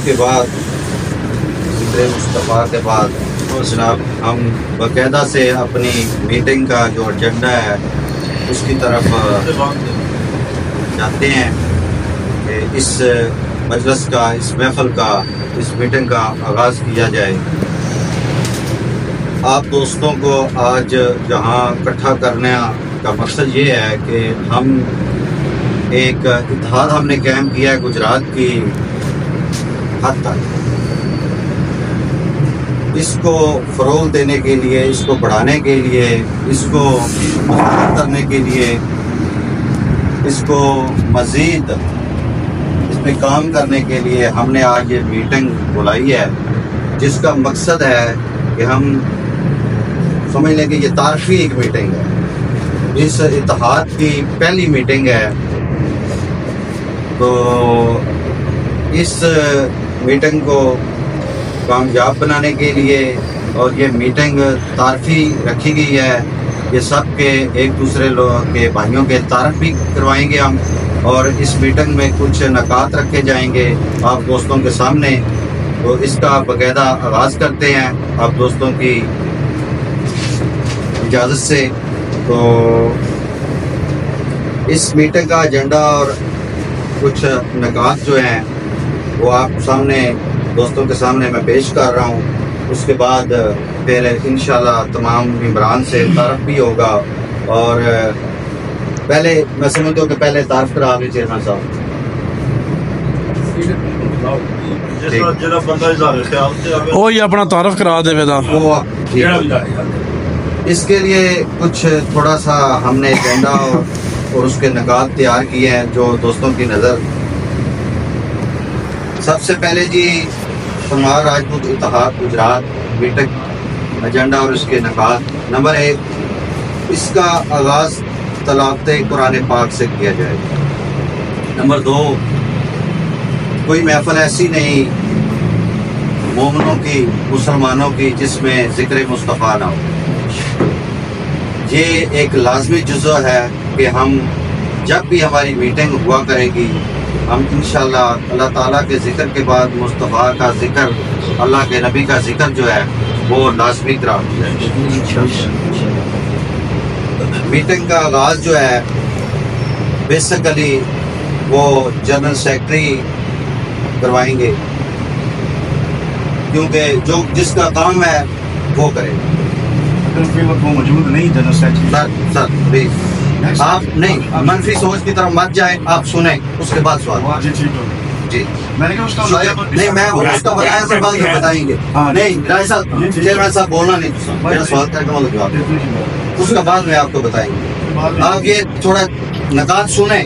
के बाद जिक्र मुस्तफ़ा के बाद तो जनाब हम बाकायदा से अपनी मीटिंग का जो एजेंडा है उसकी तरफ जाते हैं कि इस मजलिस का, इस महफिल का, इस मीटिंग का आगाज़ किया जाए। आप दोस्तों को आज जहां इकट्ठा करने का मकसद ये है कि हम एक इत्तेहाद हमने कायम किया है गुजरात की हद तक। इसको फ़रोग़ देने के लिए, इसको बढ़ाने के लिए, इसको मज़बूत करने के लिए, इसको मज़ीद इसमें काम करने के लिए हमने आज ये मीटिंग बुलाई है, जिसका मकसद है कि हम समझ लें कि ये तारीख़ी एक मीटिंग है। इस इत्तेहाद की पहली मीटिंग है, तो इस मीटिंग को कामयाब बनाने के लिए और ये मीटिंग तारीफ़ी रखी गई है। ये सब के एक दूसरे लोग के भाइयों के तारफ़ भी करवाएंगे हम, और इस मीटिंग में कुछ नकात रखे जाएंगे आप दोस्तों के सामने। तो इसका बाकायदा आगाज़ करते हैं आप दोस्तों की इजाज़त से। तो इस मीटिंग का एजेंडा और कुछ नकात जो हैं वो आप सामने दोस्तों के सामने मैं पेश कर रहा हूँ। उसके बाद फिर इंशाल्लाह तमाम मेंबरान से तारफ़ भी होगा। और पहले मैं समझता हूँ कि पहले तारफ़ करा लें चेयरमैन साहब। ओ ये अपना तारफ़ करा दे बेटा। इसके लिए कुछ थोड़ा सा हमने एजेंडा और उसके नकात तैयार किए हैं जो दोस्तों की नज़र। सबसे पहले जी परमार राजपूत इत्तेहाद गुजरात मीटिंग एजेंडा और इसके नकात। नंबर 1, इसका आगाज़ तलावते कुरान पाक से किया जाए। नंबर 2, कोई महफिल ऐसी नहीं मोमिनों की, मुसलमानों की, जिसमें ज़िक्र मुस्तफ़ा ना हो। ये एक लाजमी जुज़ो है कि हम जब भी हमारी मीटिंग हुआ करेगी, हम इंशाअल्लाह अल्लाह ताला के ज़िक्र के बाद मुस्तफ़ा का ज़िक्र, अल्लाह के नबी का ज़िक्र जो है वो लाजमी करार दिया है। मीटिंग का आगाज़ जो है बेसिकली वो जनरल सेक्रेटरी करवाएंगे, क्योंकि जो जिसका काम है वो करेगा। वो मौजूद नहीं जनरल सेक्रेटरी। सर प्लीज आप नहीं मनफी सोच की तरफ मत जाए, आप सुने उसके बाद सवाल। जी मैंने कहा उसका नहीं, मैं उसका बताया उसके बाद बताएंगे। नहीं राय साहब, चेयरमैन साहब बोलना नहीं, मेरा सवाल करके मतलब जवाब, उसका बाद में आपको बताएंगे। आप ये थोड़ा नकात सुने,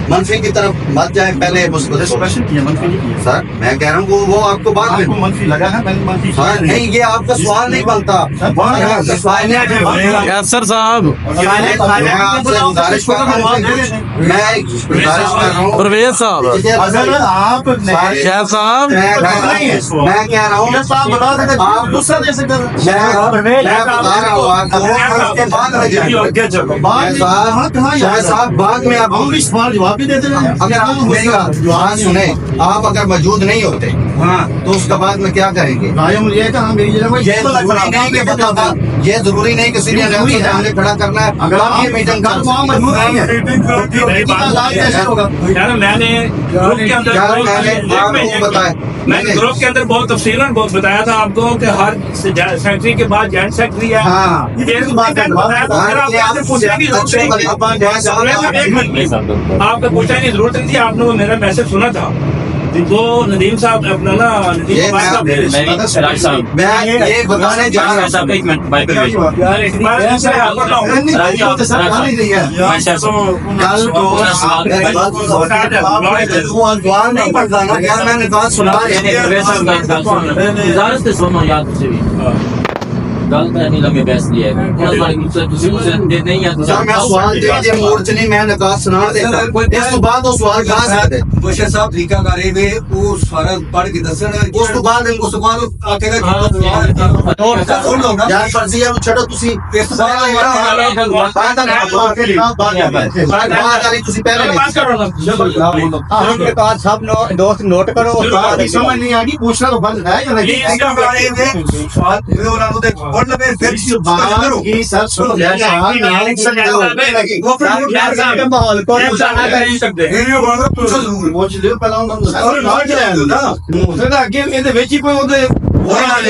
मनफी की तरफ मत जाए, पहले मुस्बत किया, मनफी नहीं किया। सर मैं कह रहा हूँ वो आपको बाद में मनफी लगा है, मैंने मनफी सर नहीं, ये आपका सवाल नहीं बनता। सर साहब गुजारिश कर रहा हूँ परवेज साहब, आप क्या साहब मैं कह रहा हूँ आप गुस्सा जैसे कर साहब बाद में आप सवाल जवाब भी देते हैं। अगर आप मेरी बात सुने, आप अगर मौजूद नहीं होते तो उसका बाद में क्या करेंगे? ये जरूरी नहीं कि सीनियर सामने खड़ा करना है। अगर आप ये मीटिंग मौजूद नहीं है मैंने ग्रुप के अंदर बहुत तफसीलन बताया था आपको कि हर सेक्रेटरी के बाद जॉइंट सेक्रेटरी है। आपको पूछने की जरूरत नहीं थी, आपने वो मेरा मैसेज सुना था। वो नदीम साहब अपना ना ये बताने जा रहा ਗੱਲ ਤਾਂ ਨਹੀਂ ਲੰਮੇ ਬੈਸ ਦੀ ਹੈ ਉਹਨਾਂ ਬਾਰੇ ਤੁਸੀਂ ਦੇ ਨਹੀਂ ਆ सर मैं सवाल दे जे मोर्चनी मैं निकाह सुना देता इस तो बाद वो सवाल कहां से आते मुशर साहब तरीका करे वे वो सारा पढ़ के दसन उस तो बाद आकेगा यार फर्जी है छड़ो तुसी इस सवाल तुसी पहले सब दोस्त नोट करो समझ नहीं आ गई पूछना तो बंद है या नहीं सर सुनो माहौल को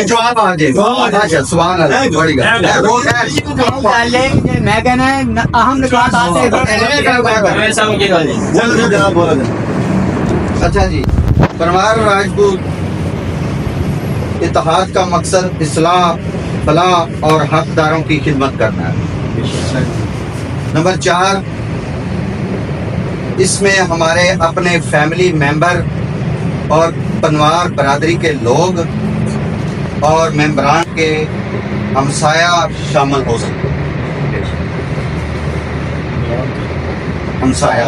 जवाब आ जाए सुभान अल्लाह बड़ी मैं कहना अहम अच्छा जी परवार राजपूत इत्तेहाद का मकसद इस्लाह फलाह और हकदारों की खिदमत करना है। नंबर 4 इसमें हमारे अपने फैमिली मेंबर और पनवार बरादरी के लोग और मेंबरान के हमसाया शामिल हो सकते हैं। हमसाया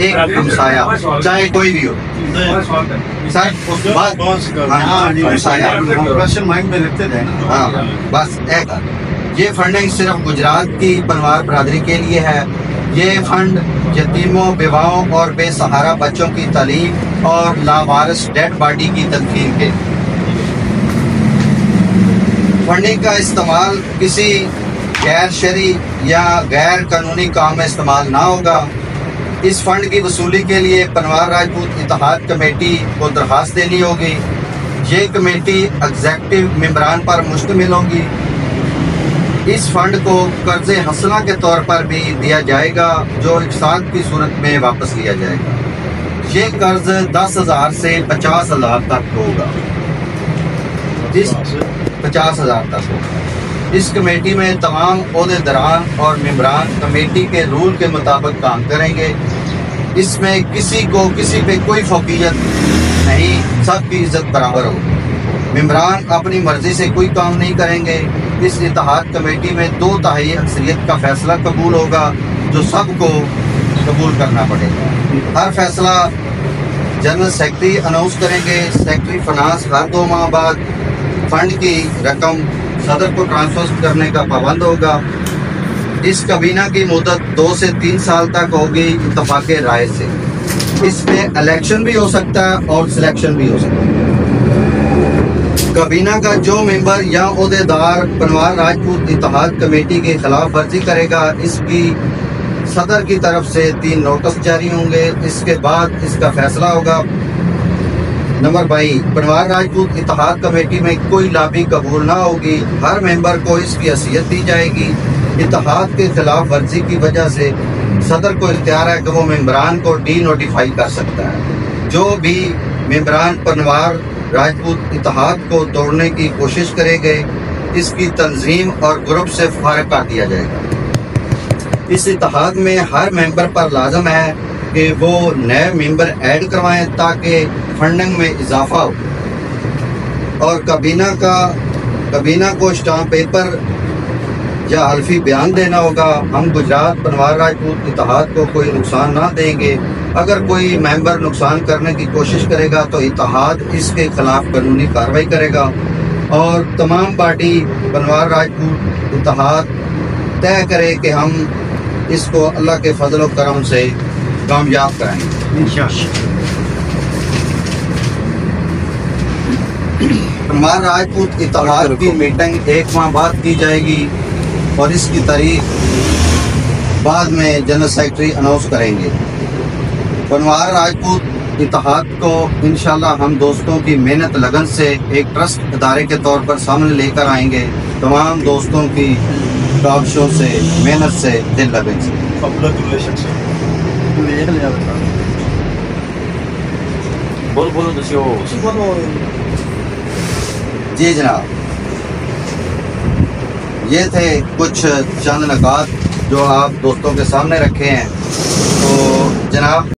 एक हमसाया चाहे कोई भी हो सर उस बाद माइंड में रखते थे हाँ बस एक ये फंडिंग सिर्फ गुजरात की पनवार बरादरी के लिए है। ये फंड यतीमों विवाहों और बेसहारा बच्चों की तालीम और लावारिस डेड बॉडी की तदफीन के फंडिंग का इस्तेमाल किसी गैर शरई या गैर कानूनी काम में इस्तेमाल ना होगा। इस फंड की वसूली के लिए पनवार राजपूत इत्तेहाद कमेटी को दरख्वास्त देनी होगी। ये कमेटी एग्जेक्टिव मेंबरान पर मुश्तमिल होगी। इस फंड को कर्जे हसना के तौर पर भी दिया जाएगा जो इकसाद की सूरत में वापस लिया जाएगा। ये कर्ज 10,000 से 50,000 तक होगा। इस 50,000 तक होगा। इस कमेटी में तमाम ओहदेदारान और मेंबरान कमेटी के रूल के मुताबिक काम करेंगे। इसमें किसी पे कोई फौकियत नहीं, सबकी इज्जत बराबर होगी। मेंबरान अपनी मर्जी से कोई काम नहीं करेंगे। इस इत्तेहाद कमेटी में 2/3 अक्सरियत का फैसला कबूल होगा जो सबको कबूल करना पड़ेगा। हर फैसला जनरल सेक्रेटरी अनाउंस करेंगे। सेक्रेटरी फाइनेंस हर 2 माह बाद फंड की रकम सदर को ट्रांसफर करने का पाबंद होगा। इस कबीना की मुद्दत 2 से 3 साल तक होगी इत्तफाक़े राय से। इसमें इलेक्शन भी हो सकता है और सिलेक्शन भी हो सकता है। कबीना का जो मेंबर या ओहदेदार पनवार राजपूत इत्तेहाद कमेटी के खिलाफ वर्जी करेगा इसकी सदर की तरफ से 3 नोटिस जारी होंगे। इसके बाद इसका फैसला होगा। नंबर 22 पनवार राजपूत इत्तेहाद कमेटी में कोई लाबी कबूल ना होगी। हर मेंबर को इसकी हैसियत दी जाएगी। इत्तेहाद के खिलाफ वर्जी की वजह से सदर को इख्तियार है कि वो मेंबरान को डी नोटिफाई कर सकता है। जो भी मेंबरान पनवार राजपूत इत्तेहाद को तोड़ने की कोशिश करेंगे इसकी तंजीम और ग्रुप से फारिग कर दिया जाएगा। इस इत्तेहाद में हर मेंबर पर लाजम है कि वो नए मेंबर ऐड करवाएं ताकि फंडिंग में इजाफा हो। और कबीना को स्टाम्प पेपर या हल्फी बयान देना होगा। हम गुजरात पनवार राजपूत इत्तेहाद को कोई नुकसान ना देंगे। अगर कोई मेंबर नुकसान करने की कोशिश करेगा तो इत्तेहाद इसके खिलाफ कानूनी कार्रवाई करेगा। और तमाम पार्टी पनवार राजपूत इत्तेहाद तय करे कि हम इसको अल्लाह के फजल व करम से कामयाब कराएंगे। पनवार राजपूत इत्तेहाद की मीटिंग 1 माह बाद की जाएगी और इसकी तारीख बाद में जनरल सेक्रेटरी अनाउंस करेंगे। पनवार राजपूत इत्तेहाद को इंशाल्लाह हम दोस्तों की मेहनत लगन से एक ट्रस्ट इदारे के तौर पर सामने लेकर आएंगे। तमाम दोस्तों की काविशों से मेहनत से दिल लगन से जी जनाब ये थे कुछ चंद नकात जो आप दोस्तों के सामने रखे हैं। तो जनाब